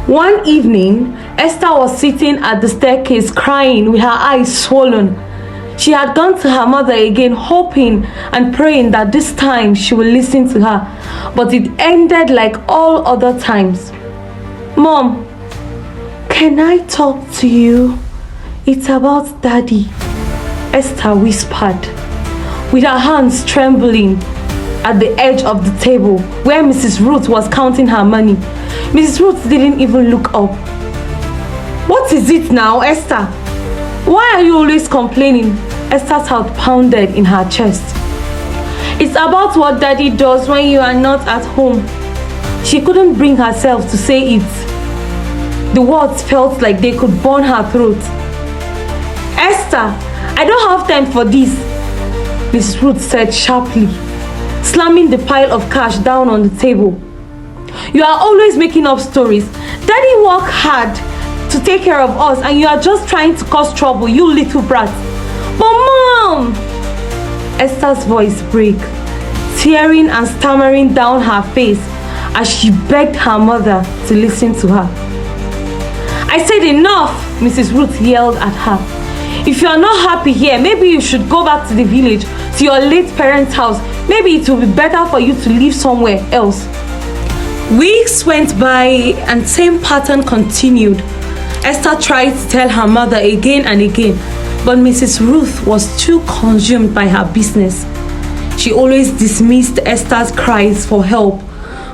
One evening, Esther was sitting at the staircase crying with her eyes swollen. She had gone to her mother again, hoping and praying that this time she would listen to her, but it ended like all other times. "Mom, can I talk to you? It's about Daddy," Esther whispered, with her hands trembling at the edge of the table where Mrs. Ruth was counting her money. Mrs. Ruth didn't even look up. "What is it now, Esther? Why are you always complaining?" Esther's heart pounded in her chest. "It's about what Daddy does when you are not at home." She couldn't bring herself to say it. The words felt like they could burn her throat. "Esther, I don't have time for this," Mrs. Ruth said sharply, slamming the pile of cash down on the table. "You are always making up stories. Daddy worked hard to take care of us and you are just trying to cause trouble, you little brat." "But Mom!" Esther's voice broke, tearing and stammering down her face as she begged her mother to listen to her. "I said enough!" Mrs. Ruth yelled at her. "If you are not happy here, maybe you should go back to the village, to your late parents' house. Maybe it will be better for you to live somewhere else." Weeks went by and same pattern continued. Esther tried to tell her mother again and again, but Mrs. Ruth was too consumed by her business. She always dismissed Esther's cries for help,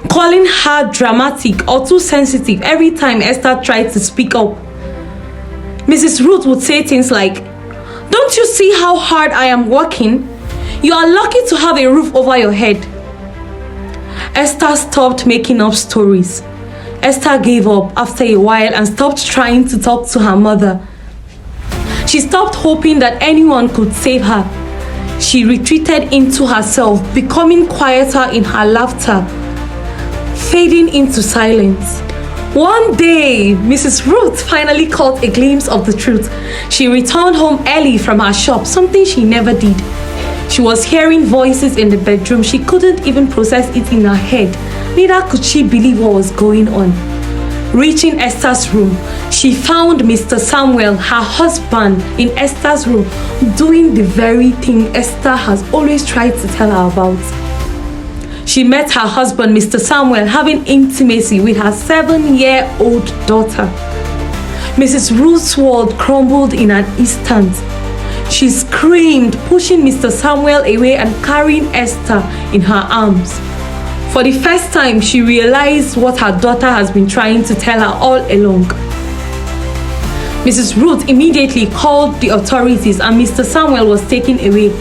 calling her dramatic or too sensitive every time Esther tried to speak up. Mrs. Ruth would say things like, "Don't you see how hard I am working? You are lucky to have a roof over your head." Esther stopped making up stories. Esther gave up after a while and stopped trying to talk to her mother. She stopped hoping that anyone could save her. She retreated into herself, becoming quieter in her laughter, fading into silence. One day, Mrs. Ruth finally caught a glimpse of the truth. She returned home early from her shop, something she never did. She was hearing voices in the bedroom. She couldn't even process it in her head. Neither could she believe what was going on. Reaching Esther's room, she found Mr. Samuel, her husband, in Esther's room, doing the very thing Esther has always tried to tell her about. She met her husband, Mr. Samuel, having intimacy with her 7-year-old daughter. Mrs. Ruth's world crumbled in an instant. She screamed, pushing Mr. Samuel away and carrying Esther in her arms. For the first time, she realized what her daughter has been trying to tell her all along. Mrs. Ruth immediately called the authorities and Mr. Samuel was taken away.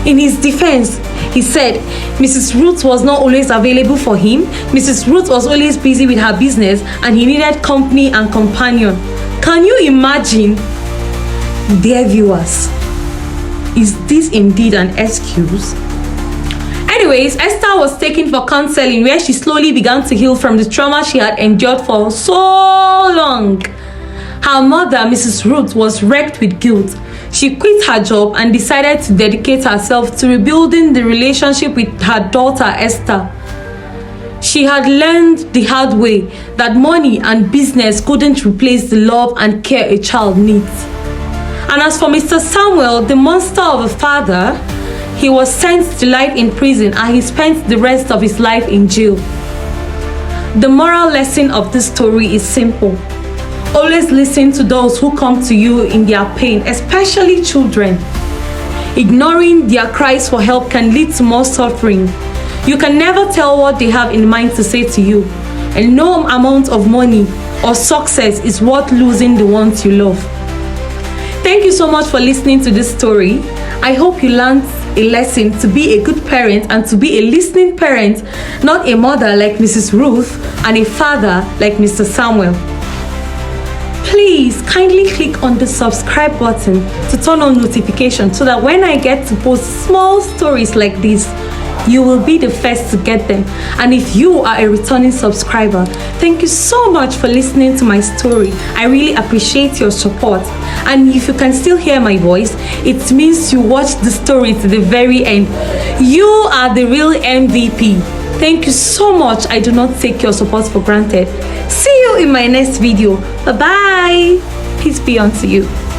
In his defense, he said Mrs. Ruth was not always available for him. Mrs. Ruth was always busy with her business and he needed company and companion. Can you imagine? Dear viewers, is this indeed an excuse? Anyways, Esther was taken for counseling where she slowly began to heal from the trauma she had endured for so long. Her mother, Mrs. Ruth, was wrecked with guilt. She quit her job and decided to dedicate herself to rebuilding the relationship with her daughter, Esther. She had learned the hard way that money and business couldn't replace the love and care a child needs. And as for Mr. Samuel, the monster of a father, he was sent to life in prison and he spent the rest of his life in jail. The moral lesson of this story is simple. Always listen to those who come to you in their pain, especially children. Ignoring their cries for help can lead to more suffering. You can never tell what they have in mind to say to you, and no amount of money or success is worth losing the ones you love. Thank you so much for listening to this story. I hope you learned a lesson to be a good parent and to be a listening parent, not a mother like Mrs. Ruth and a father like Mr. Samuel. Please kindly click on the subscribe button to turn on notifications so that when I get to post small stories like this, you will be the first to get them. And if you are a returning subscriber, thank you so much for listening to my story. I really appreciate your support. And if you can still hear my voice, it means you watched the story to the very end. You are the real MVP. Thank you so much. I do not take your support for granted. See you you in my next video. Bye bye. Peace be unto you.